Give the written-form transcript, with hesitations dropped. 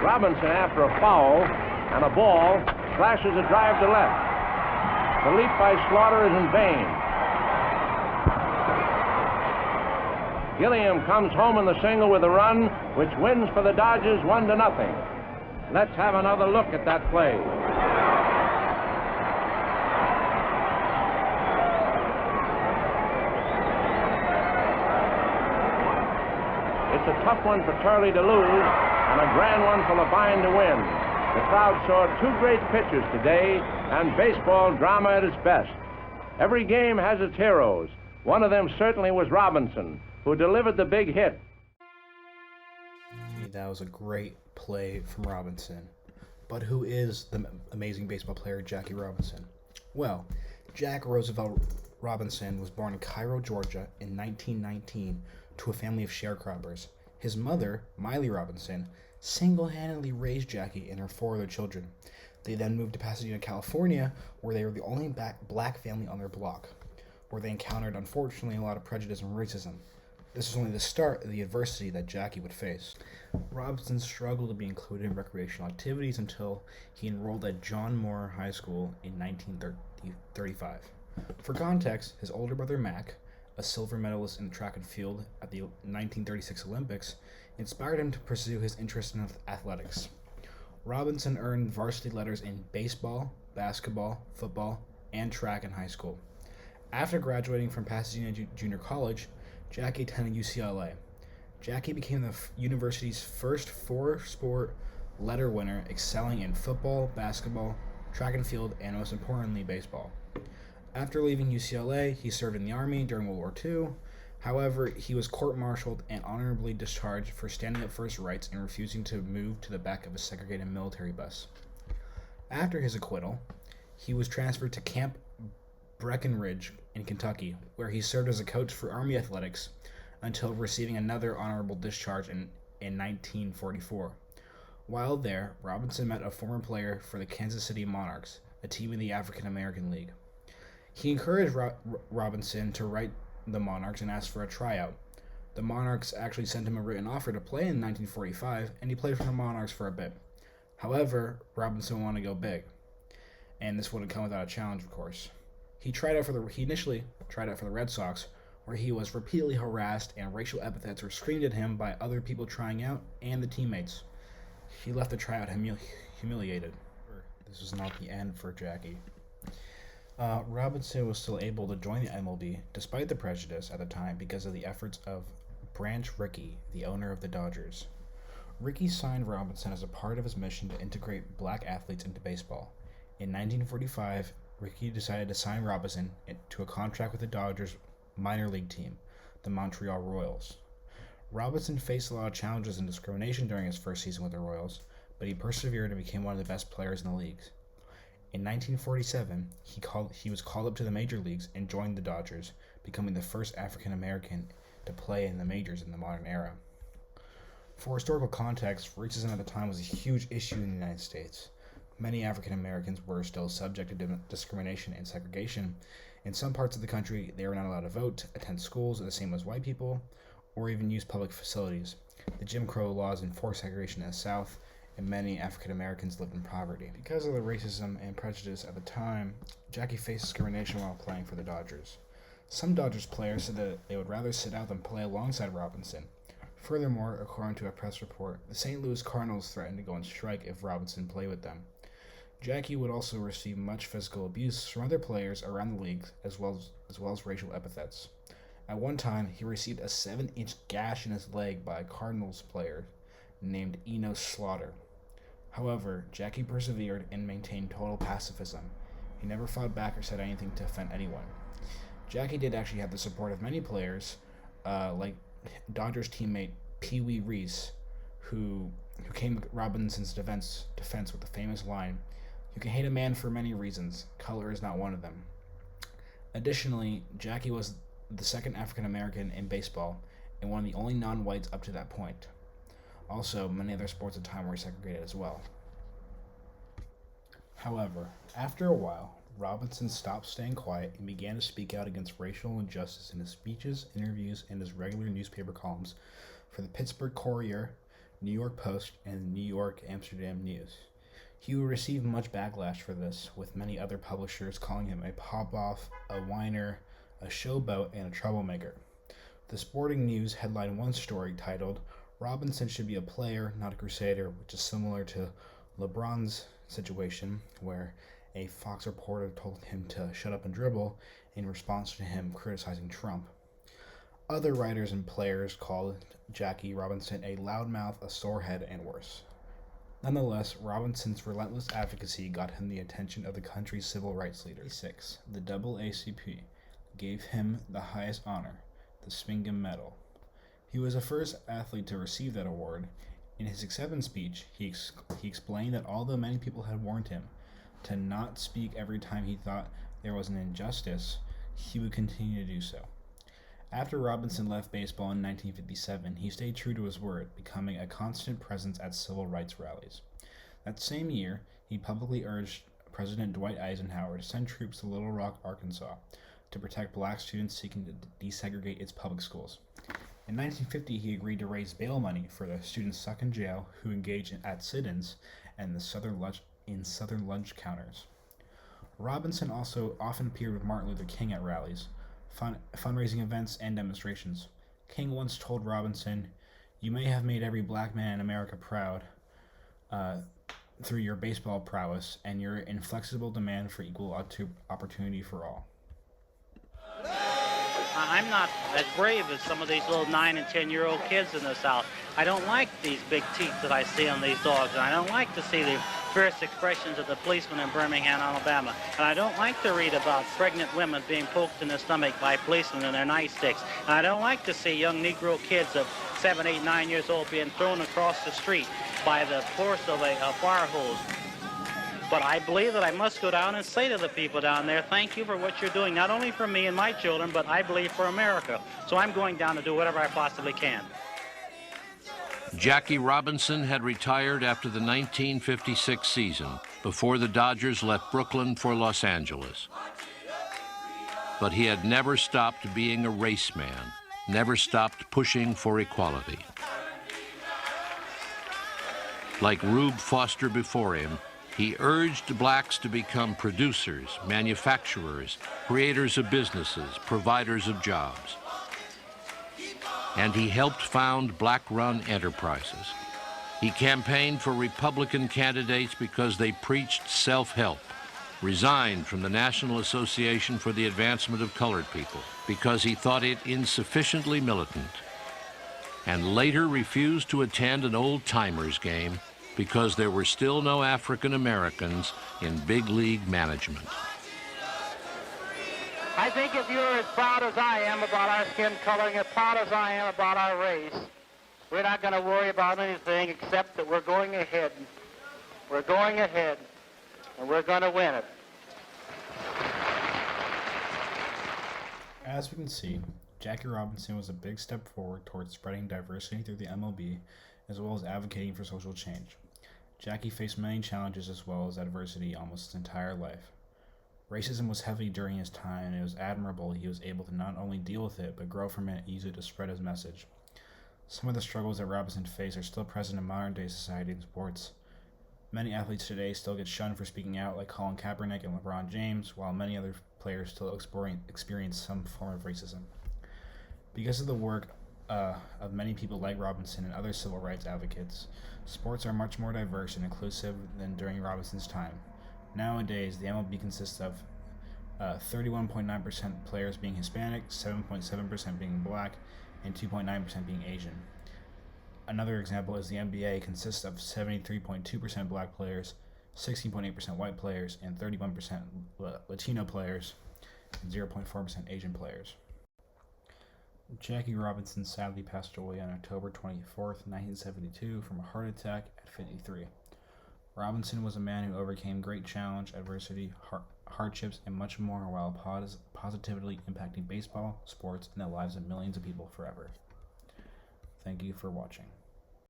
Robinson, after a foul and a ball, flashes a drive to left. The leap by Slaughter is in vain. Gilliam comes home in the single with a run, which wins for the Dodgers 1-0. Let's have another look at that play. It's a tough one for Turley to lose and a grand one for Levine to win. The crowd saw two great pitchers today, and baseball drama at its best. Every game has its heroes. One of them certainly was Robinson, who delivered the big hit. That was a great play from Robinson. But who is the amazing baseball player Jackie Robinson? Well, Jack Roosevelt Robinson was born in Cairo, Georgia in 1919 to a family of sharecroppers. His mother, Miley Robinson, single-handedly raised Jackie and her four other children. They then moved to Pasadena, California, where they were the only black family on their block, where they encountered, unfortunately, a lot of prejudice and racism. This was only the start of the adversity that Jackie would face. Robinson struggled to be included in recreational activities until he enrolled at John Moore High School in 1935. For context, his older brother Mac, a silver medalist in track and field at the 1936 Olympics, inspired him to pursue his interest in athletics. Robinson earned varsity letters in baseball, basketball, football, and track in high school. After graduating from Pasadena Junior College, Jackie attended UCLA. Jackie became the university's first four-sport letter winner, excelling in football, basketball, track and field, and most importantly, baseball. After leaving UCLA, he served in the Army during World War II. However, he was court-martialed and honorably discharged for standing up for his rights and refusing to move to the back of a segregated military bus. After his acquittal, he was transferred to Camp Breckinridge in Kentucky, where he served as a coach for Army athletics until receiving another honorable discharge in 1944. While there, Robinson met a former player for the Kansas City Monarchs, a team in the African American League. He encouraged Robinson to write the Monarchs and asked for a tryout. The Monarchs actually sent him a written offer to play in 1945, and he played for the Monarchs for a bit. However, Robinson wanted to go big, and this wouldn't come without a challenge, of course. He initially tried out for the Red Sox, where he was repeatedly harassed and racial epithets were screamed at him by other people trying out and the teammates. He left the tryout humiliated. This was not the end for Jackie. Robinson was still able to join the MLB despite the prejudice at the time because of the efforts of Branch Rickey, the owner of the Dodgers. Rickey signed Robinson as a part of his mission to integrate black athletes into baseball. In 1945, Rickey decided to sign Robinson to a contract with the Dodgers minor league team, the Montreal Royals. Robinson faced a lot of challenges and discrimination during his first season with the Royals, but he persevered and became one of the best players in the league. In 1947, he was called up to the major leagues and joined the Dodgers, becoming the first African American to play in the majors in the modern era. For historical context, racism at the time was a huge issue in the United States. Many African Americans were still subject to discrimination and segregation. In some parts of the country, they were not allowed to vote, attend schools the same as white people, or even use public facilities. The Jim Crow laws enforced segregation in the South, and many African Americans lived in poverty. Because of the racism and prejudice at the time, Jackie faced discrimination while playing for the Dodgers. Some Dodgers players said that they would rather sit out than play alongside Robinson. Furthermore, according to a press report, the St. Louis Cardinals threatened to go on strike if Robinson played with them. Jackie would also receive much physical abuse from other players around the league, as well as racial epithets. At one time, he received a 7-inch gash in his leg by a Cardinals player named Enos Slaughter. However, Jackie persevered and maintained total pacifism. He never fought back or said anything to offend anyone. Jackie did actually have the support of many players, like Dodgers teammate Pee Wee Reese, who came to Robinson's defense with the famous line, "You can hate a man for many reasons. Color is not one of them." Additionally, Jackie was the second African American in baseball and one of the only non-whites up to that point. Also, many other sports at the time were segregated as well. However, after a while, Robinson stopped staying quiet and began to speak out against racial injustice in his speeches, interviews, and his regular newspaper columns for the Pittsburgh Courier, New York Post, and the New York Amsterdam News. He would receive much backlash for this, with many other publishers calling him a pop-off, a whiner, a showboat, and a troublemaker. The Sporting News headlined one story titled, "Robinson should be a player, not a crusader," which is similar to LeBron's situation, where a Fox reporter told him to shut up and dribble in response to him criticizing Trump. Other writers and players called Jackie Robinson a loudmouth, a sorehead, and worse. Nonetheless, Robinson's relentless advocacy got him the attention of the country's civil rights leaders. 6. The AACP gave him the highest honor, the Spingham Medal. He was the first athlete to receive that award. In his acceptance speech, he explained that although many people had warned him to not speak every time he thought there was an injustice, he would continue to do so. After Robinson left baseball in 1957, he stayed true to his word, becoming a constant presence at civil rights rallies. That same year, he publicly urged President Dwight Eisenhower to send troops to Little Rock, Arkansas, to protect black students seeking to desegregate its public schools. In 1950, he agreed to raise bail money for the students stuck in jail who engaged at sit-ins and the Southern lunch counters. Robinson also often appeared with Martin Luther King at rallies, fundraising events, and demonstrations. King once told Robinson, "You may have made every black man in America proud through your baseball prowess and your inflexible demand for equal opportunity for all." I'm not as brave as some of these little 9 and 10-year-old kids in the South. I don't like these big teeth that I see on these dogs, and I don't like to see the fierce expressions of the policemen in Birmingham, Alabama. And I don't like to read about pregnant women being poked in the stomach by policemen in their nightsticks. And I don't like to see young Negro kids of 7, 8, 9 years old being thrown across the street by the force of a fire hose. But I believe that I must go down and say to the people down there, thank you for what you're doing, not only for me and my children, but I believe for America. So I'm going down to do whatever I possibly can. Jackie Robinson had retired after the 1956 season, before the Dodgers left Brooklyn for Los Angeles. But he had never stopped being a race man, never stopped pushing for equality. Like Rube Foster before him, he urged blacks to become producers, manufacturers, creators of businesses, providers of jobs. And he helped found black-run enterprises. He campaigned for Republican candidates because they preached self-help, resigned from the National Association for the Advancement of Colored People because he thought it insufficiently militant, and later refused to attend an old-timers game because there were still no African Americans in big league management. I think if you're as proud as I am about our skin color and as proud as I am about our race, we're not going to worry about anything except that we're going ahead. We're going ahead, and we're going to win it. As we can see, Jackie Robinson was a big step forward towards spreading diversity through the MLB, as well as advocating for social change. Jackie faced many challenges as well as adversity almost his entire life. Racism was heavy during his time, and it was admirable he was able to not only deal with it, but grow from it and use it to spread his message. Some of the struggles that Robinson faced are still present in modern-day society and sports. Many athletes today still get shunned for speaking out, like Colin Kaepernick and LeBron James, while many other players still experience some form of racism. Because of the work of many people like Robinson and other civil rights advocates, sports are much more diverse and inclusive than during Robinson's time. Nowadays, the MLB consists of 31.9% players being Hispanic, 7.7% being black, and 2.9% being Asian. Another example is the NBA consists of 73.2% black players, 16.8% white players, and 31% Latino players, and 0.4% Asian players. Jackie Robinson sadly passed away on October 24th, 1972 from a heart attack at 53. Robinson was a man who overcame great challenge, adversity, hardships, and much more while positively impacting baseball, sports, and the lives of millions of people forever. Thank you for watching.